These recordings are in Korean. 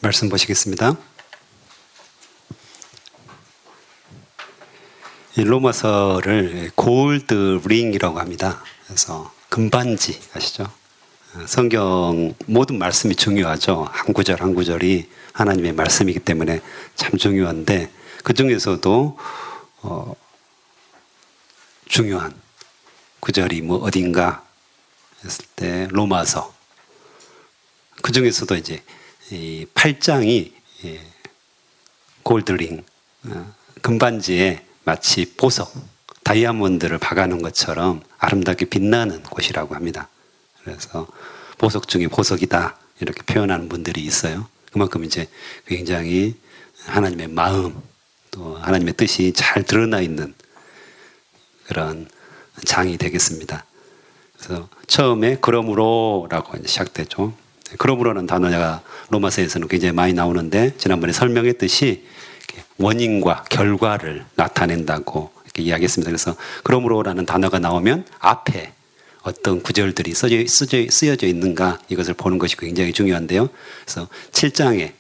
말씀 보시겠습니다. 이 로마서를 골드 링이라고 합니다. 그래서 금반지 아시죠? 성경 모든 말씀이 중요하죠. 한 구절 한 구절이 하나님의 말씀이기 때문에 참 중요한데 그 중에서도 중요한 구절이 뭐 어딘가 했을 때 로마서, 그 중에서도 이제 이 8장이 골드링, 금반지에 마치 보석, 다이아몬드를 박아놓은 것처럼 아름답게 빛나는 곳이라고 합니다. 그래서 보석 중에 보석이다 이렇게 표현하는 분들이 있어요. 그만큼 이제 굉장히 하나님의 마음, 또 하나님의 뜻이 잘 드러나 있는 그런 장이 되겠습니다. 그래서 처음에 그러므로라고 이제 시작되죠. 그러므로는 단어가 로마서에서는 굉장히 많이 나오는데 지난번에 설명했듯이 원인과 결과를 나타낸다고 이렇게 이야기했습니다. 그래서 그러므로라는 단어가 나오면 앞에 어떤 구절들이 쓰여져 있는가 이것을 보는 것이 굉장히 중요한데요. 그래서 7장에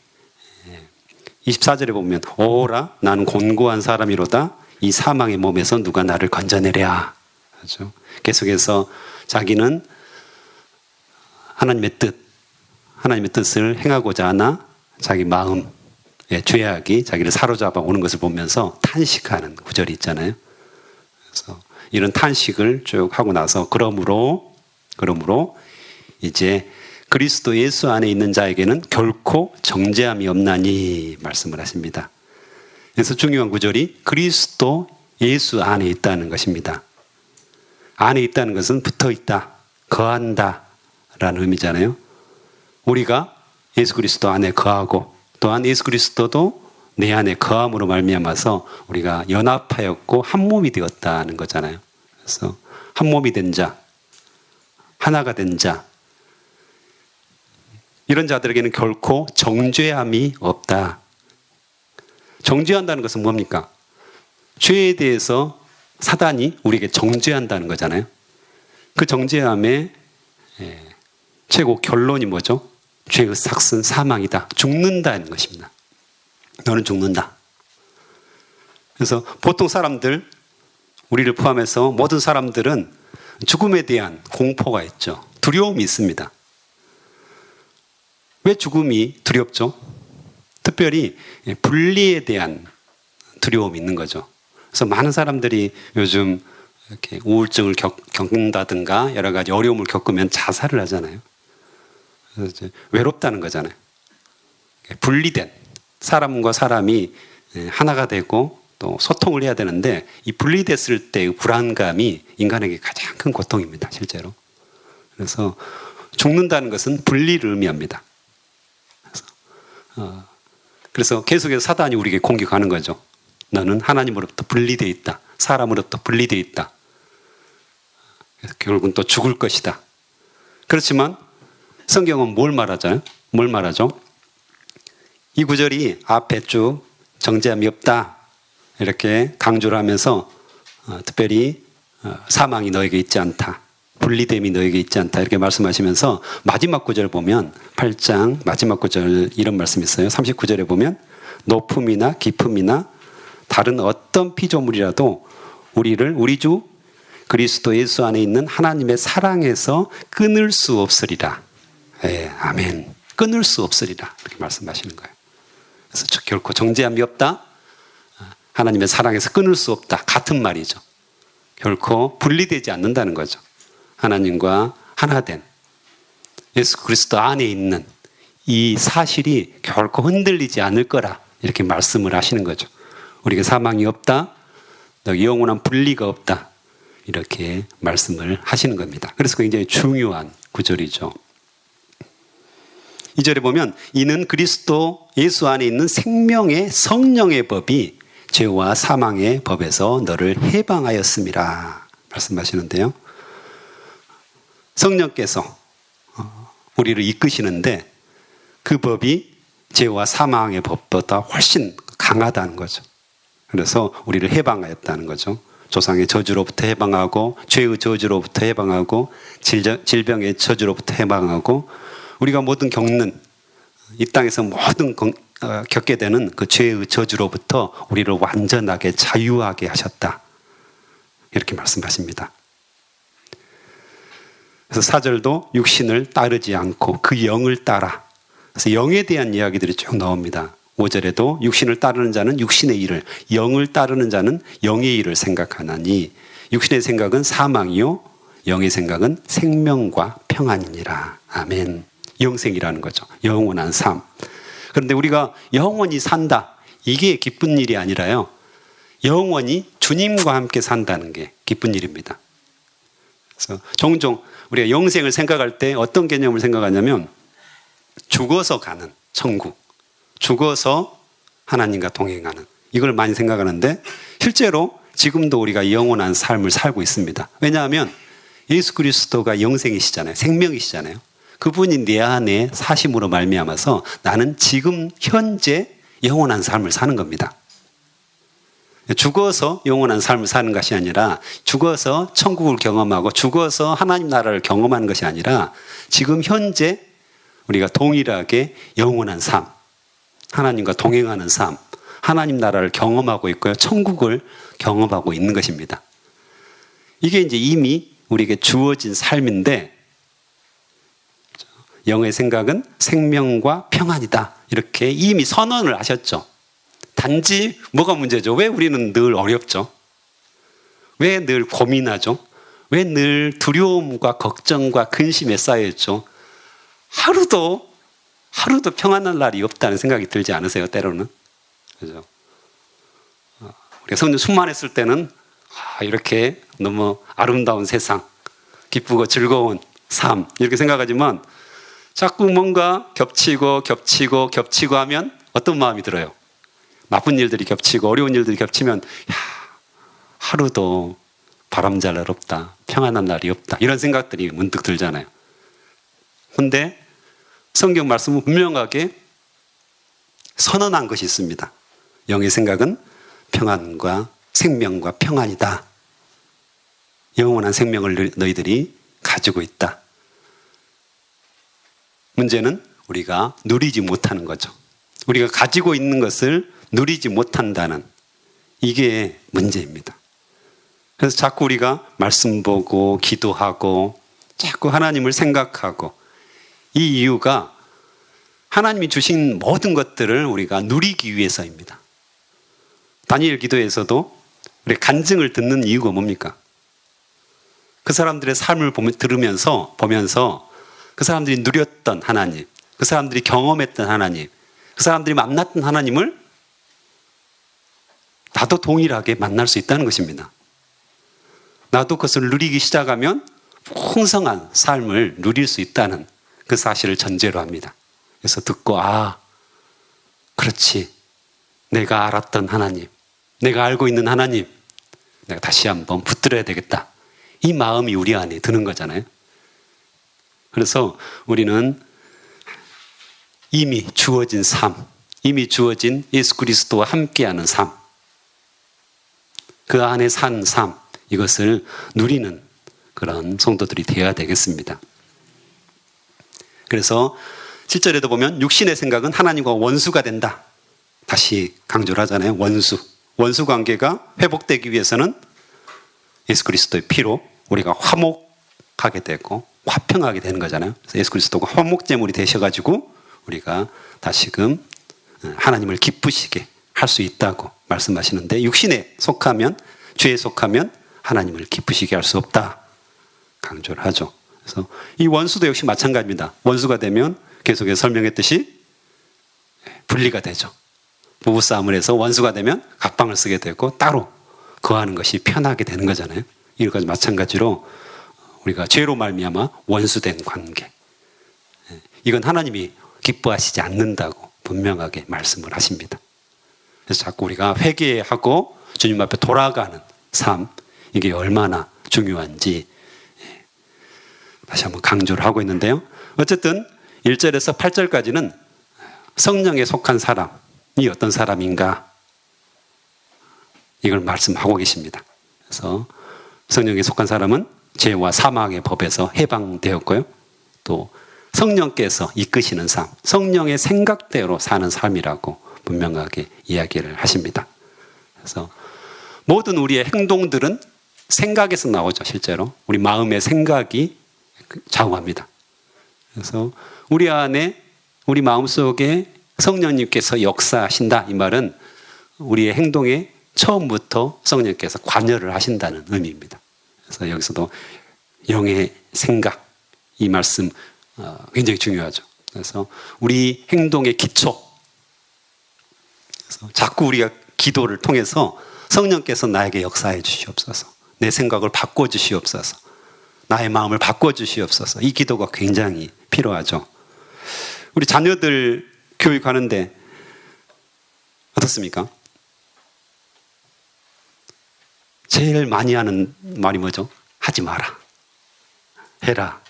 24절에 보면 오라 나는 곤고한 사람이로다 이 사망의 몸에서 누가 나를 건져내랴 하죠. 계속해서 자기는 하나님의 뜻을 행하고자 하나 자기 마음의 죄악이 자기를 사로잡아 오는 것을 보면서 탄식하는 구절이 있잖아요. 그래서 이런 탄식을 쭉 하고 나서 그러므로 이제 그리스도 예수 안에 있는 자에게는 결코 정죄함이 없나니 말씀을 하십니다. 그래서 중요한 구절이 그리스도 예수 안에 있다는 것입니다. 안에 있다는 것은 붙어 있다, 거한다 라는 의미잖아요. 우리가 예수 그리스도 안에 거하고 또한 예수 그리스도도 내 안에 거함으로 말미암아서 우리가 연합하였고 한 몸이 되었다는 거잖아요. 그래서 한 몸이 된 자, 하나가 된 자, 이런 자들에게는 결코 정죄함이 없다. 정죄한다는 것은 뭡니까? 죄에 대해서 사단이 우리에게 정죄한다는 거잖아요. 그 정죄함의 최고 결론이 뭐죠? 죄의 삭슨 사망이다. 죽는다는 것입니다. 너는 죽는다. 그래서 보통 사람들, 우리를 포함해서 모든 사람들은 죽음에 대한 공포가 있죠. 두려움이 있습니다. 왜 죽음이 두렵죠? 특별히 분리에 대한 두려움이 있는 거죠. 그래서 많은 사람들이 요즘 이렇게 우울증을 겪는다든가 여러 가지 어려움을 겪으면 자살을 하잖아요. 그래서 이제 외롭다는 거잖아요. 분리된 사람과 사람이 하나가 되고 또 소통을 해야 되는데 이 분리됐을 때의 불안감이 인간에게 가장 큰 고통입니다. 실제로. 그래서 죽는다는 것은 분리를 의미합니다. 그래서 계속해서 사단이 우리에게 공격하는 거죠. 너는 하나님으로부터 분리되어 있다. 사람으로부터 분리되어 있다. 결국은 또 죽을 것이다. 그렇지만 성경은 뭘 말하죠? 이 구절이 앞에 쭉 정죄함이 없다 이렇게 강조를 하면서 특별히 사망이 너에게 있지 않다. 분리됨이 너에게 있지 않다 이렇게 말씀하시면서 마지막 구절 보면 8장 마지막 구절 이런 말씀이 있어요. 39절에 보면 높음이나 깊음이나 다른 어떤 피조물이라도 우리를 우리 주 그리스도 예수 안에 있는 하나님의 사랑에서 끊을 수 없으리라. 아멘. 끊을 수 없으리라 이렇게 말씀하시는 거예요. 그래서 결코 정죄함이 없다. 하나님의 사랑에서 끊을 수 없다. 같은 말이죠. 결코 분리되지 않는다는 거죠. 하나님과 하나된 예수 그리스도 안에 있는 이 사실이 결코 흔들리지 않을 거라 이렇게 말씀을 하시는 거죠. 우리에게 사망이 없다. 영원한 분리가 없다. 이렇게 말씀을 하시는 겁니다. 그래서 굉장히 중요한 구절이죠. 2절에 보면 이는 그리스도 예수 안에 있는 생명의 성령의 법이 죄와 사망의 법에서 너를 해방하였음이라 말씀하시는데요. 성령께서 우리를 이끄시는데 그 법이 죄와 사망의 법보다 훨씬 강하다는 거죠. 그래서 우리를 해방하였다는 거죠. 조상의 저주로부터 해방하고 죄의 저주로부터 해방하고 질병의 저주로부터 해방하고 우리가 모든 겪는 이 땅에서 모든 겪게 되는 그 죄의 저주로부터 우리를 완전하게 자유하게 하셨다. 이렇게 말씀하십니다. 그래서 4절도 육신을 따르지 않고 그 영을 따라. 그래서 영에 대한 이야기들이 쭉 나옵니다. 5절에도 육신을 따르는 자는 육신의 일을, 영을 따르는 자는 영의 일을 생각하나니 육신의 생각은 사망이요 영의 생각은 생명과 평안이니라. 아멘. 영생이라는 거죠. 영원한 삶. 그런데 우리가 영원히 산다. 이게 기쁜 일이 아니라요. 영원히 주님과 함께 산다는 게 기쁜 일입니다. 그래서 종종 우리가 영생을 생각할 때 어떤 개념을 생각하냐면 죽어서 가는 천국, 죽어서 하나님과 동행하는 이걸 많이 생각하는데 실제로 지금도 우리가 영원한 삶을 살고 있습니다. 왜냐하면 예수 그리스도가 영생이시잖아요. 생명이시잖아요. 그분이 내 안에 사심으로 말미암아서 나는 지금 현재 영원한 삶을 사는 겁니다. 죽어서 영원한 삶을 사는 것이 아니라 죽어서 천국을 경험하고 죽어서 하나님 나라를 경험하는 것이 아니라 지금 현재 우리가 동일하게 영원한 삶, 하나님과 동행하는 삶, 하나님 나라를 경험하고 있고요. 천국을 경험하고 있는 것입니다. 이게 이제 이미 우리에게 주어진 삶인데 영의 생각은 생명과 평안이다. 이렇게 이미 선언을 하셨죠. 단지 뭐가 문제죠? 왜 우리는 늘 어렵죠? 왜 늘 고민하죠? 왜 늘 두려움과 걱정과 근심에 쌓여있죠? 하루도 평안한 날이 없다는 생각이 들지 않으세요? 때로는. 그죠? 우리가 성령 충만했을 때는 이렇게 너무 아름다운 세상, 기쁘고 즐거운 삶 이렇게 생각하지만 자꾸 뭔가 겹치고 하면 어떤 마음이 들어요? 나쁜 일들이 겹치고 어려운 일들이 겹치면 하루도 바람잘 날 없다. 평안한 날이 없다. 이런 생각들이 문득 들잖아요. 그런데 성경 말씀은 분명하게 선언한 것이 있습니다. 영의 생각은 평안과 생명과 평안이다. 영원한 생명을 너희들이 가지고 있다. 문제는 우리가 누리지 못하는 거죠. 우리가 가지고 있는 것을 누리지 못한다는 이게 문제입니다. 그래서 자꾸 우리가 말씀 보고 기도하고 자꾸 하나님을 생각하고 이 이유가 하나님이 주신 모든 것들을 우리가 누리기 위해서입니다. 다니엘 기도에서도 우리 간증을 듣는 이유가 뭡니까? 그 사람들의 삶을 들으면서 보면서 그 사람들이 누렸던 하나님, 그 사람들이 경험했던 하나님, 그 사람들이 만났던 하나님을 나도 동일하게 만날 수 있다는 것입니다. 나도 그것을 누리기 시작하면 풍성한 삶을 누릴 수 있다는 그 사실을 전제로 합니다. 그래서 듣고 그렇지. 내가 알았던 하나님, 내가 알고 있는 하나님, 내가 다시 한번 붙들어야 되겠다. 이 마음이 우리 안에 드는 거잖아요. 그래서 우리는 이미 주어진 삶, 이미 주어진 예수 그리스도와 함께하는 삶, 그 안에 산 삶, 이것을 누리는 그런 성도들이 되어야 되겠습니다. 그래서 7절에도 보면 육신의 생각은 하나님과 원수가 된다. 다시 강조를 하잖아요. 원수 관계가 회복되기 위해서는 예수 그리스도의 피로 우리가 화목하게 되고 화평하게 되는 거잖아요. 그래서 예수 그리스도가 화목제물이 되셔가지고 우리가 다시금 하나님을 기쁘시게 할 수 있다고 말씀하시는데 육신에 속하면, 죄에 속하면 하나님을 기쁘시게 할 수 없다 강조를 하죠. 그래서 이 원수도 역시 마찬가지입니다. 원수가 되면 계속해서 설명했듯이 분리가 되죠. 부부싸움을 해서 원수가 되면 각방을 쓰게 되고 따로 거하는 것이 편하게 되는 거잖아요. 이것과 마찬가지로 우리가 죄로 말미암아 원수된 관계, 이건 하나님이 기뻐하시지 않는다고 분명하게 말씀을 하십니다. 그래서 자꾸 우리가 회개하고 주님 앞에 돌아가는 삶, 이게 얼마나 중요한지 다시 한번 강조를 하고 있는데요. 어쨌든 1절에서 8절까지는 성령에 속한 사람이 어떤 사람인가, 이걸 말씀하고 계십니다. 그래서 성령에 속한 사람은 죄와 사망의 법에서 해방되었고요. 또 성령께서 이끄시는 삶, 성령의 생각대로 사는 삶이라고 분명하게 이야기를 하십니다. 그래서 모든 우리의 행동들은 생각에서 나오죠. 실제로 우리 마음의 생각이 좌우합니다. 그래서 우리 안에, 우리 마음속에 성령님께서 역사하신다, 이 말은 우리의 행동에 처음부터 성령께서 관여를 하신다는 의미입니다. 그래서 여기서도 영의 생각, 이 말씀 굉장히 중요하죠. 그래서 우리 행동의 기초, 그래서 자꾸 우리가 기도를 통해서 성령께서 나에게 역사해 주시옵소서, 내 생각을 바꿔 주시옵소서, 나의 마음을 바꿔 주시옵소서, 이 기도가 굉장히 필요하죠. 우리 자녀들 교육하는데 어떻습니까? 제일 많이 하는 말이 뭐죠? 하지 마라, 해라,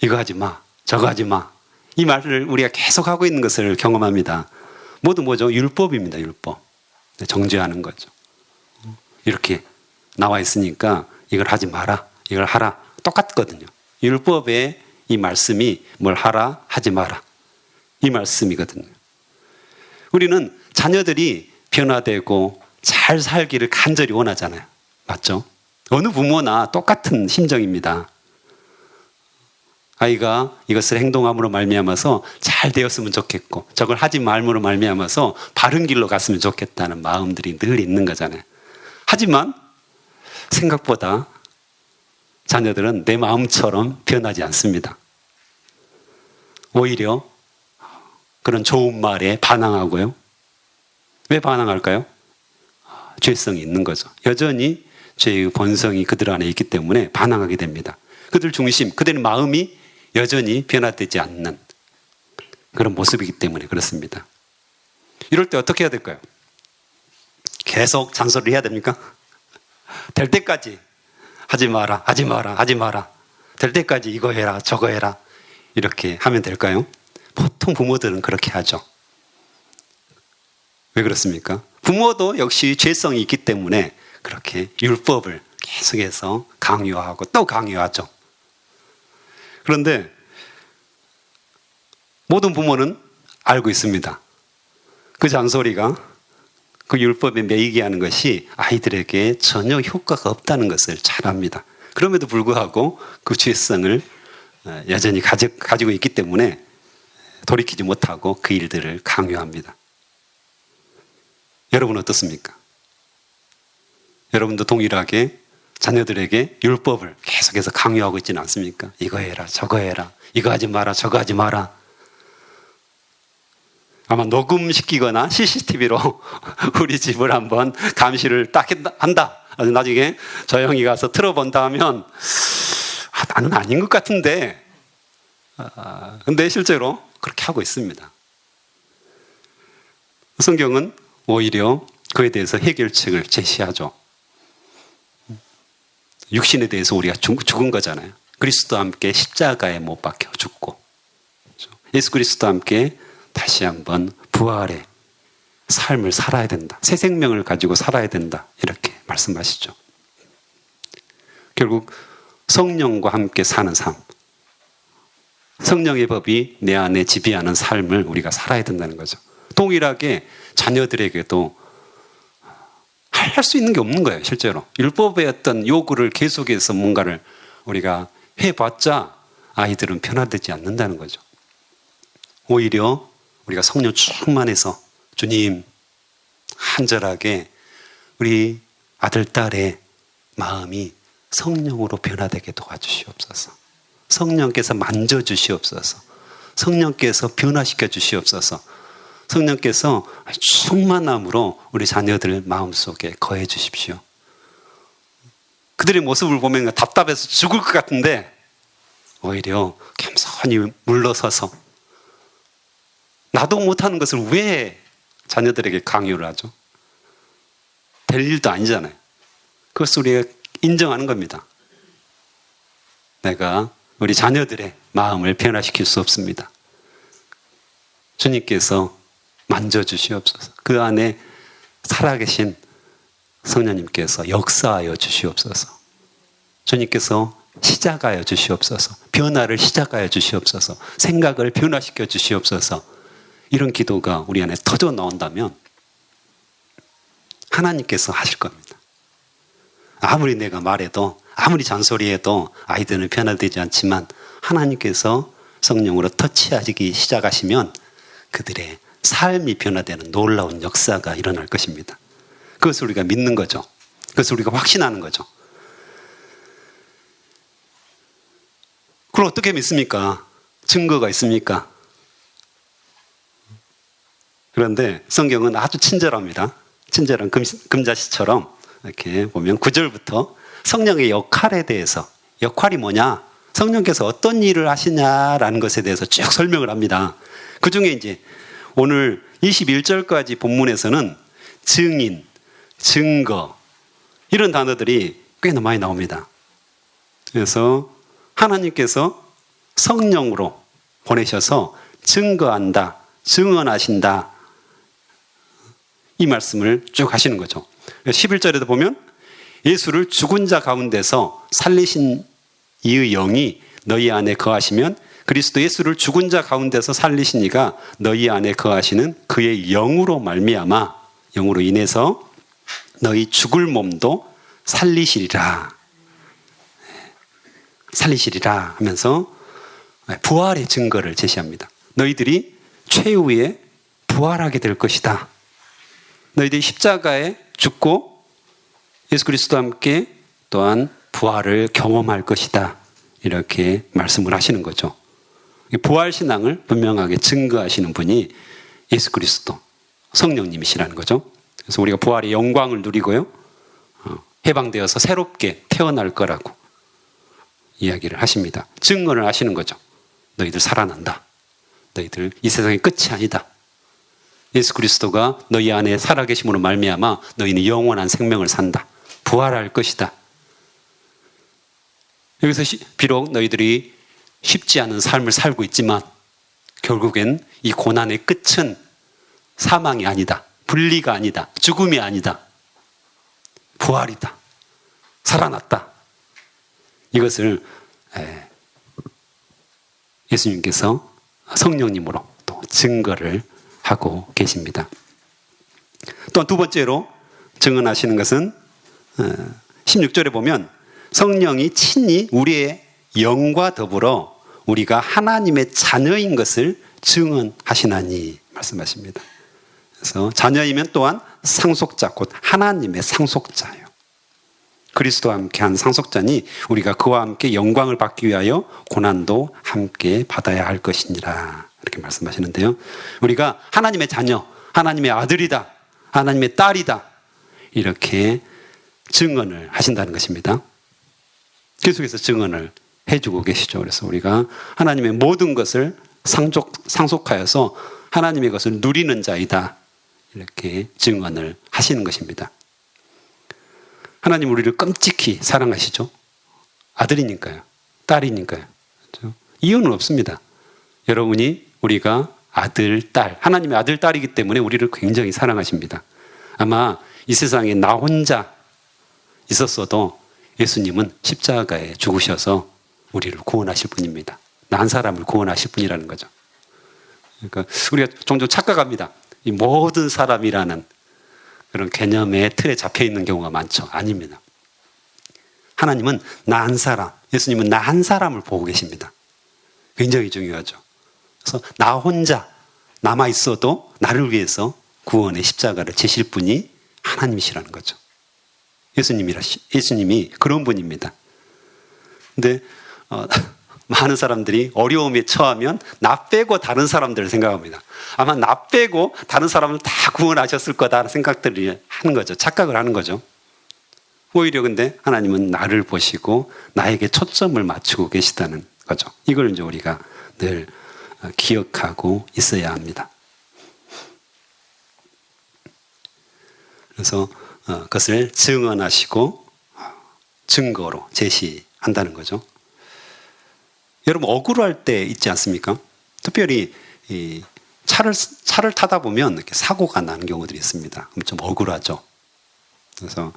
이거 하지 마, 저거 하지 마, 이 말을 우리가 계속 하고 있는 것을 경험합니다. 모두 뭐죠? 율법입니다. 율법. 정죄하는 거죠. 이렇게 나와 있으니까 이걸 하지 마라, 이걸 하라, 똑같거든요. 율법의 이 말씀이 뭘 하라, 하지 마라, 이 말씀이거든요. 우리는 자녀들이 변화되고 잘 살기를 간절히 원하잖아요. 맞죠? 어느 부모나 똑같은 심정입니다. 아이가 이것을 행동함으로 말미암아서 잘 되었으면 좋겠고, 저걸 하지 말므로 말미암아서 바른 길로 갔으면 좋겠다는 마음들이 늘 있는 거잖아요. 하지만 생각보다 자녀들은 내 마음처럼 변하지 않습니다. 오히려 그런 좋은 말에 반항하고요. 왜 반항할까요? 죄성이 있는 거죠. 여전히 죄의 본성이 그들 안에 있기 때문에 반항하게 됩니다. 그들 중심, 그들의 마음이 여전히 변화되지 않는 그런 모습이기 때문에 그렇습니다. 이럴 때 어떻게 해야 될까요? 계속 잔소리를 해야 됩니까? 될 때까지 하지 마라, 하지 마라, 하지 마라, 될 때까지 이거 해라, 저거 해라, 이렇게 하면 될까요? 보통 부모들은 그렇게 하죠. 왜 그렇습니까? 부모도 역시 죄성이 있기 때문에 그렇게 율법을 계속해서 강요하고 또 강요하죠. 그런데 모든 부모는 알고 있습니다. 그 잔소리가, 그 율법에 매이게 하는 것이 아이들에게 전혀 효과가 없다는 것을 잘 압니다. 그럼에도 불구하고 그 죄성을 여전히 가지고 있기 때문에 돌이키지 못하고 그 일들을 강요합니다. 여러분 어떻습니까? 여러분도 동일하게 자녀들에게 율법을 계속해서 강요하고 있지는 않습니까? 이거 해라, 저거 해라, 이거 하지 마라, 저거 하지 마라. 아마 녹음시키거나 CCTV로 우리 집을 한번 감시를 딱 한다. 나중에 저 형이 가서 틀어본다 하면 나는 아닌 것 같은데, 근데 실제로 그렇게 하고 있습니다. 성경은 오히려 그에 대해서 해결책을 제시하죠. 육신에 대해서 우리가 죽은 거잖아요. 그리스도와 함께 십자가에 못 박혀 죽고, 예수 그리스도와 함께 다시 한번 부활의 삶을 살아야 된다, 새 생명을 가지고 살아야 된다, 이렇게 말씀하시죠. 결국 성령과 함께 사는 삶, 성령의 법이 내 안에 지배하는 삶을 우리가 살아야 된다는 거죠. 동일하게 자녀들에게도 할 수 있는 게 없는 거예요. 실제로 율법의 어떤 요구를 계속해서 뭔가를 우리가 해봤자 아이들은 변화되지 않는다는 거죠. 오히려 우리가 성령 충만해서 주님, 간절하게 우리 아들, 딸의 마음이 성령으로 변화되게 도와주시옵소서, 성령께서 만져주시옵소서, 성령께서 변화시켜 주시옵소서, 성령께서 충만함으로 우리 자녀들 마음속에 거해 주십시오. 그들의 모습을 보면 답답해서 죽을 것 같은데 오히려 겸손히 물러서서, 나도 못하는 것을 왜 자녀들에게 강요를 하죠? 될 일도 아니잖아요. 그것을 우리가 인정하는 겁니다. 내가 우리 자녀들의 마음을 변화시킬 수 없습니다. 주님께서 만져주시옵소서, 그 안에 살아계신 성령님께서 역사하여 주시옵소서, 주님께서 시작하여 주시옵소서. 변화를 시작하여 주시옵소서. 생각을 변화시켜 주시옵소서. 이런 기도가 우리 안에 터져 나온다면 하나님께서 하실 겁니다. 아무리 내가 말해도, 아무리 잔소리해도 아이들은 변화되지 않지만 하나님께서 성령으로 터치하기 시작하시면 그들의 삶이 변화되는 놀라운 역사가 일어날 것입니다. 그것을 우리가 믿는 거죠. 그것을 우리가 확신하는 거죠. 그럼 어떻게 믿습니까? 증거가 있습니까? 그런데 성경은 아주 친절합니다. 친절한 금자씨처럼 이렇게 보면 9절부터 성령의 역할에 대해서, 역할이 뭐냐? 성령께서 어떤 일을 하시냐라는 것에 대해서 쭉 설명을 합니다. 그 중에 이제 오늘 21절까지 본문에서는 증인, 증거, 이런 단어들이 꽤나 많이 나옵니다. 그래서 하나님께서 성령으로 보내셔서 증거한다, 증언하신다, 이 말씀을 쭉 하시는 거죠. 11절에도 보면 예수를 죽은 자 가운데서 살리신 이의 영이 너희 안에 거하시면 그리스도 예수를 죽은 자 가운데서 살리신 이가 너희 안에 거하시는 그의 영으로 말미암아, 영으로 인해서 너희 죽을 몸도 살리시리라. 살리시리라 하면서 부활의 증거를 제시합니다. 너희들이 최후에 부활하게 될 것이다. 너희들이 십자가에 죽고 예수 그리스도와 함께 또한 부활을 경험할 것이다. 이렇게 말씀을 하시는 거죠. 부활신앙을 분명하게 증거하시는 분이 예수 그리스도 성령님이시라는 거죠. 그래서 우리가 부활의 영광을 누리고요, 해방되어서 새롭게 태어날 거라고 이야기를 하십니다. 증언을 하시는 거죠. 너희들 살아난다. 너희들 이 세상의 끝이 아니다. 예수 그리스도가 너희 안에 살아계심으로 말미암아 너희는 영원한 생명을 산다. 부활할 것이다. 여기서 비록 너희들이 쉽지 않은 삶을 살고 있지만 결국엔 이 고난의 끝은 사망이 아니다. 분리가 아니다. 죽음이 아니다. 부활이다. 살아났다. 이것을 예수님께서 성령님으로 또 증거를 하고 계십니다. 또한 두 번째로 증언하시는 것은 16절에 보면 성령이 친히 우리의 영과 더불어 우리가 하나님의 자녀인 것을 증언하시나니 말씀하십니다. 그래서 자녀이면 또한 상속자, 곧 하나님의 상속자예요. 그리스도와 함께한 상속자니 우리가 그와 함께 영광을 받기 위하여 고난도 함께 받아야 할 것이니라. 이렇게 말씀하시는데요. 우리가 하나님의 자녀, 하나님의 아들이다, 하나님의 딸이다, 이렇게 증언을 하신다는 것입니다. 계속해서 증언을 해주고 계시죠. 그래서 우리가 하나님의 모든 것을 상속하여서 하나님의 것을 누리는 자이다, 이렇게 증언을 하시는 것입니다. 하나님 우리를 끔찍히 사랑하시죠. 아들이니까요. 딸이니까요. 그렇죠? 이유는 없습니다. 여러분이 우리가 아들, 딸, 하나님의 아들, 딸이기 때문에 우리를 굉장히 사랑하십니다. 아마 이 세상에 나 혼자 있었어도 예수님은 십자가에 죽으셔서 우리를 구원하실 분입니다. 나 한 사람을 구원하실 분이라는 거죠. 그러니까 우리가 종종 착각합니다. 이 모든 사람이라는 그런 개념의 틀에 잡혀 있는 경우가 많죠. 아닙니다. 하나님은 나 한 사람, 예수님은 나 한 사람을 보고 계십니다. 굉장히 중요하죠. 그래서 나 혼자 남아 있어도 나를 위해서 구원의 십자가를 지실 분이 하나님이시라는 거죠. 예수님이 그런 분입니다. 근데 많은 사람들이 어려움에 처하면 나 빼고 다른 사람들을 생각합니다. 아마 나 빼고 다른 사람을 다 구원하셨을 거다라는 생각들을 하는 거죠. 착각을 하는 거죠. 오히려 근데 하나님은 나를 보시고 나에게 초점을 맞추고 계시다는 거죠. 이걸 이제 우리가 늘 기억하고 있어야 합니다. 그래서 그것을 증언하시고 증거로 제시한다는 거죠. 여러분 억울할 때 있지 않습니까? 특별히 이 차를 타다 보면 이렇게 사고가 나는 경우들이 있습니다. 그럼 좀 억울하죠. 그래서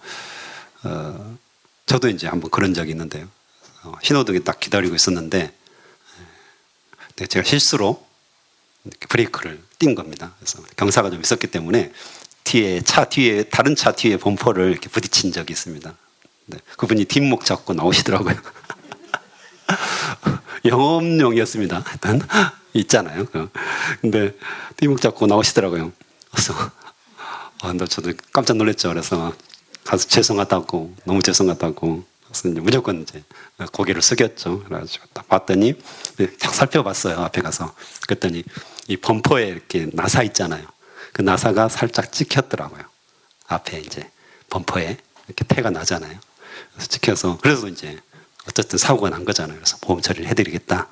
저도 이제 한번 그런 적이 있는데요. 신호등이 딱 기다리고 있었는데 제가 실수로 브레이크를 띈 겁니다. 그래서 경사가 좀 있었기 때문에 다른 차 뒤에 범퍼를 이렇게 부딪힌 적이 있습니다. 네, 그분이 뒷목 잡고 나오시더라고요. 영업용이었습니다. 일단 있잖아요. 근데 뒷목 잡고 나오시더라고요. 그래서 저도 깜짝 놀랐죠. 그래서 가서 죄송하다고, 너무 죄송하다고. 그래서 이제 무조건 이제 고개를 숙였죠. 그래가지고 딱 봤더니 딱 살펴봤어요. 앞에 가서. 그랬더니 이 범퍼에 이렇게 나사 있잖아요. 그 나사가 살짝 찍혔더라고요. 앞에 이제 범퍼에 이렇게 태가 나잖아요. 그래서 찍혀서 그래서 이제 어쨌든 사고가 난 거잖아요. 그래서 보험 처리를 해드리겠다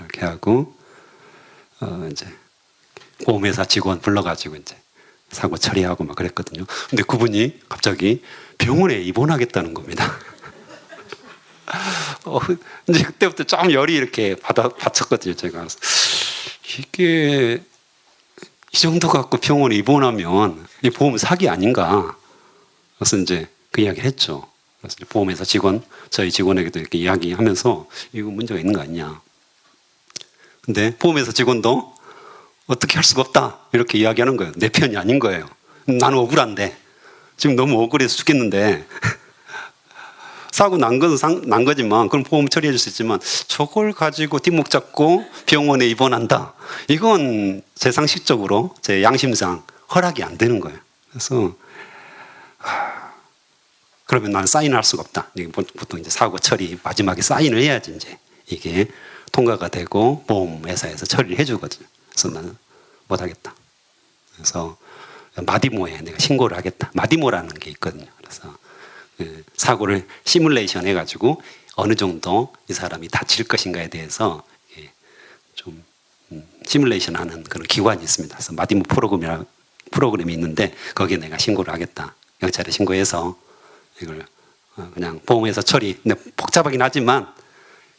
이렇게 하고 이제 보험회사 직원 불러가지고 이제 사고 처리하고 막 그랬거든요. 근데 그분이 갑자기 병원에 입원하겠다는 겁니다. 이제 그때부터 좀 열이 이렇게 받쳤거든요. 제가 이게 이 정도 갖고 병원에 입원하면 이 보험 사기 아닌가. 그래서 이제 그 이야기를 했죠. 그래서 이제 보험회사 저희 직원에게도 이렇게 이야기하면서 이거 문제가 있는 거 아니냐. 근데 보험회사 직원도 어떻게 할 수가 없다 이렇게 이야기하는 거예요. 내 편이 아닌 거예요. 나는 억울한데 지금 너무 억울해서 죽겠는데 사고 난 거지만 그럼 보험 처리해 줄 수 있지만 저걸 가지고 뒷목 잡고 병원에 입원한다. 이건 제 상식적으로 제 양심상 허락이 안 되는 거예요. 그래서 그러면 나는 사인을 할 수가 없다. 보통 이제 사고 처리 마지막에 사인을 해야지 이제 이게 통과가 되고 보험회사에서 처리를 해주거든요. 그래서 나는 못하겠다. 그래서 마디모에 내가 신고를 하겠다. 마디모라는 게 있거든요. 그래서 사고를 시뮬레이션 해가지고 어느 정도 이 사람이 다칠 것인가에 대해서 좀 시뮬레이션 하는 그런 기관이 있습니다. 그래서 마디모 프로그램이 있는데 거기에 내가 신고를 하겠다. 경찰에 신고해서 이걸 그냥 보험회사 처리. 근데 복잡하긴 하지만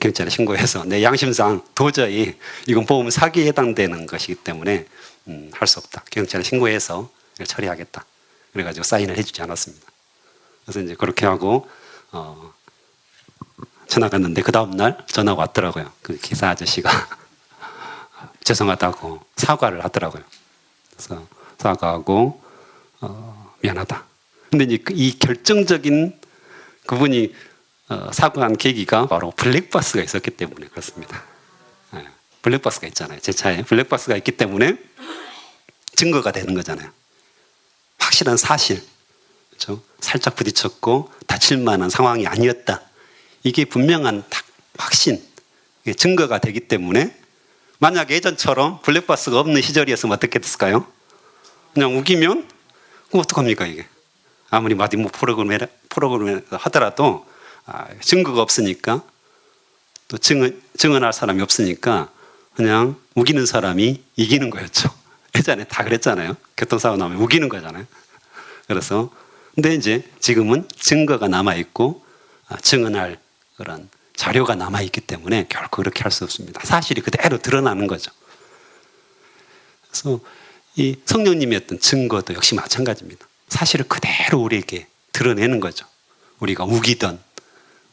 경찰에 신고해서 내 양심상 도저히 이건 보험 사기에 해당되는 것이기 때문에 할 수 없다. 경찰에 신고해서 이걸 처리하겠다. 그래가지고 사인을 해주지 않았습니다. 그래서 이제 그렇게 하고 전화 갔는데 그 다음날 전화가 왔더라고요. 그 기사 아저씨가 죄송하다고 사과를 하더라고요. 그래서 사과하고 미안하다. 근데 이제 이 결정적인 그분이 사과한 계기가 바로 블랙박스가 있었기 때문에 그렇습니다. 블랙박스가 있잖아요. 제 차에 블랙박스가 있기 때문에 증거가 되는 거잖아요. 확실한 사실. 그렇죠? 살짝 부딪혔고 다칠 만한 상황이 아니었다. 이게 분명한 확신, 증거가 되기 때문에 만약 예전처럼 블랙박스가 없는 시절이었으면 어떻게 됐을까요? 그냥 우기면 그럼 어떡합니까 이게? 아무리 마디모 프로그램 하더라도 증거가 없으니까 또 증언할 사람이 없으니까 그냥 우기는 사람이 이기는 거였죠. 예전에 다 그랬잖아요. 교통사고 나면 우기는 거잖아요. 그래서 근데 이제 지금은 증거가 남아있고 증언할 그런 자료가 남아있기 때문에 결코 그렇게 할 수 없습니다. 사실이 그대로 드러나는 거죠. 그래서 이 성령님의 어떤 증거도 역시 마찬가지입니다. 사실을 그대로 우리에게 드러내는 거죠. 우리가 우기든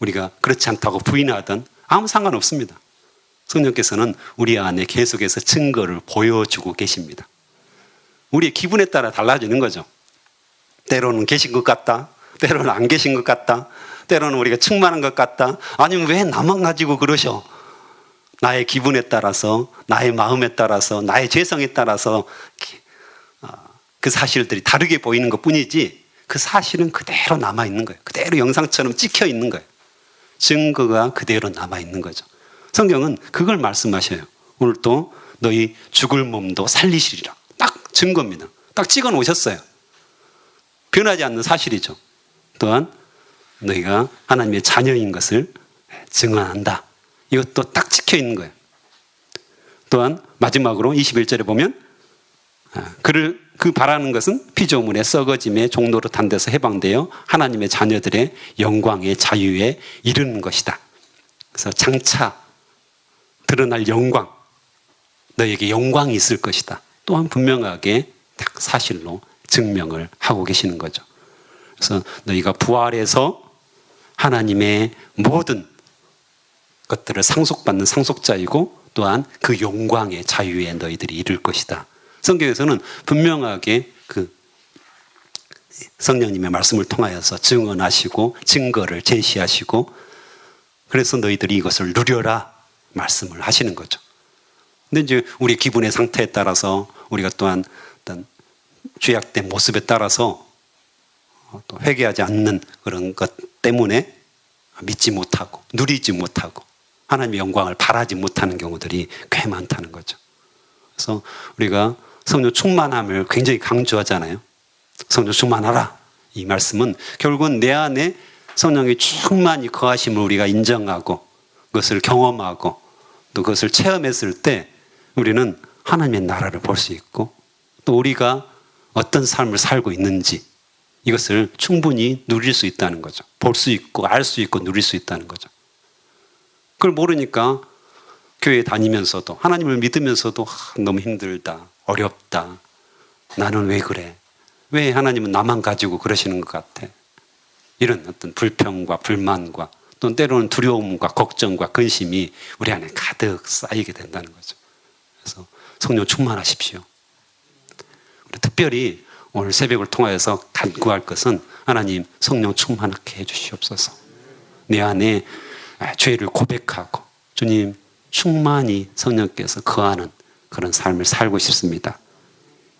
우리가 그렇지 않다고 부인하든 아무 상관없습니다. 성령께서는 우리 안에 계속해서 증거를 보여주고 계십니다. 우리의 기분에 따라 달라지는 거죠. 때로는 계신 것 같다. 때로는 안 계신 것 같다. 때로는 우리가 충만한 것 같다. 아니면 왜 나만 가지고 그러셔? 나의 기분에 따라서, 나의 마음에 따라서, 나의 죄성에 따라서 그 사실들이 다르게 보이는 것 뿐이지 그 사실은 그대로 남아있는 거예요. 그대로 영상처럼 찍혀 있는 거예요. 증거가 그대로 남아있는 거죠. 성경은 그걸 말씀하셔요. 오늘 또 너희 죽을 몸도 살리시리라. 딱 증거입니다. 딱 찍어 놓으셨어요. 변하지 않는 사실이죠. 또한 너희가 하나님의 자녀인 것을 증언한다. 이것도 딱 찍혀 있는 거예요. 또한 마지막으로 21절에 보면 그 바라는 것은 피조물의 썩어짐의 종로로 탄 데서 해방되어 하나님의 자녀들의 영광의 자유에 이르는 것이다. 그래서 장차 드러날 영광, 너에게 영광이 있을 것이다. 또한 분명하게 딱 사실로 증명을 하고 계시는 거죠. 그래서 너희가 부활해서 하나님의 모든 것들을 상속받는 상속자이고 또한 그 영광의 자유에 너희들이 이를 것이다. 성경에서는 분명하게 그 성령님의 말씀을 통하여서 증언하시고 증거를 제시하시고 그래서 너희들이 이것을 누려라 말씀을 하시는 거죠. 근데 이제 우리 기분의 상태에 따라서 우리가 또한 어떤 죄악된 모습에 따라서 또 회개하지 않는 그런 것 때문에 믿지 못하고 누리지 못하고 하나님의 영광을 바라지 못하는 경우들이 꽤 많다는 거죠. 그래서 우리가 성령 충만함을 굉장히 강조하잖아요. 성령 충만하라. 이 말씀은 결국은 내 안에 성령이 충만히 거하심을 우리가 인정하고 그것을 경험하고 또 그것을 체험했을 때 우리는 하나님의 나라를 볼 수 있고 또 우리가 어떤 삶을 살고 있는지 이것을 충분히 누릴 수 있다는 거죠. 볼 수 있고 알 수 있고 누릴 수 있다는 거죠. 그걸 모르니까 교회 다니면서도 하나님을 믿으면서도 너무 힘들다, 어렵다, 나는 왜 그래? 왜 하나님은 나만 가지고 그러시는 것 같아? 이런 어떤 불평과 불만과 또 때로는 두려움과 걱정과 근심이 우리 안에 가득 쌓이게 된다는 거죠. 그래서 성령 충만하십시오. 특별히 오늘 새벽을 통하여서 간구할 것은 하나님 성령 충만하게 해주시옵소서. 내 안에 죄를 고백하고 주님 충만히 성령께서 거하는 그런 삶을 살고 싶습니다.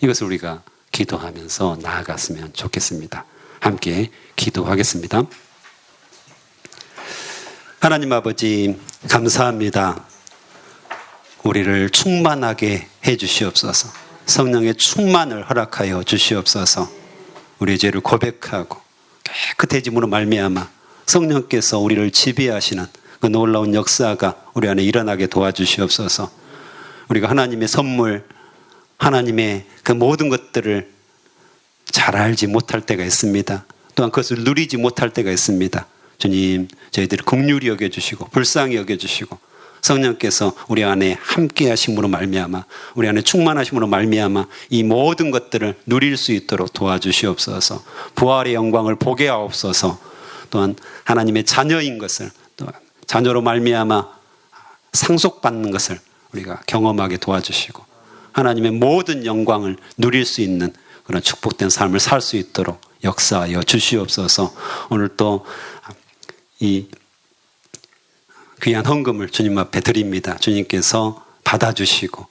이것을 우리가 기도하면서 나아갔으면 좋겠습니다. 함께 기도하겠습니다. 하나님 아버지 감사합니다. 우리를 충만하게 해주시옵소서. 성령의 충만을 허락하여 주시옵소서. 우리의 죄를 고백하고 깨끗해짐으로 말미암아 성령께서 우리를 지배하시는 그 놀라운 역사가 우리 안에 일어나게 도와주시옵소서. 우리가 하나님의 선물, 하나님의 그 모든 것들을 잘 알지 못할 때가 있습니다. 또한 그것을 누리지 못할 때가 있습니다. 주님, 저희들을 긍휼히 여겨주시고 불쌍히 여겨주시고 성령께서 우리 안에 함께 하심으로 말미암아 우리 안에 충만하심으로 말미암아 이 모든 것들을 누릴 수 있도록 도와주시옵소서. 부활의 영광을 보게 하옵소서. 또한 하나님의 자녀인 것을 또한 자녀로 말미암아 상속받는 것을 우리가 경험하게 도와주시고 하나님의 모든 영광을 누릴 수 있는 그런 축복된 삶을 살 수 있도록 역사하여 주시옵소서. 오늘 또 이 귀한 헌금을 주님 앞에 드립니다. 주님께서 받아주시고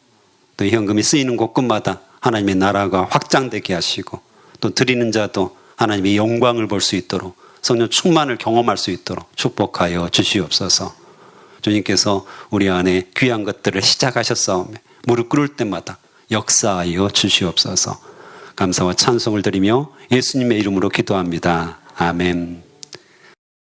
또 이 헌금이 쓰이는 곳곳마다 하나님의 나라가 확장되게 하시고 또 드리는 자도 하나님의 영광을 볼 수 있도록 성령 충만을 경험할 수 있도록 축복하여 주시옵소서. 주님께서 우리 안에 귀한 것들을 시작하셨사오며 무릎 꿇을 때마다 역사하여 주시옵소서. 감사와 찬송을 드리며 예수님의 이름으로 기도합니다. 아멘.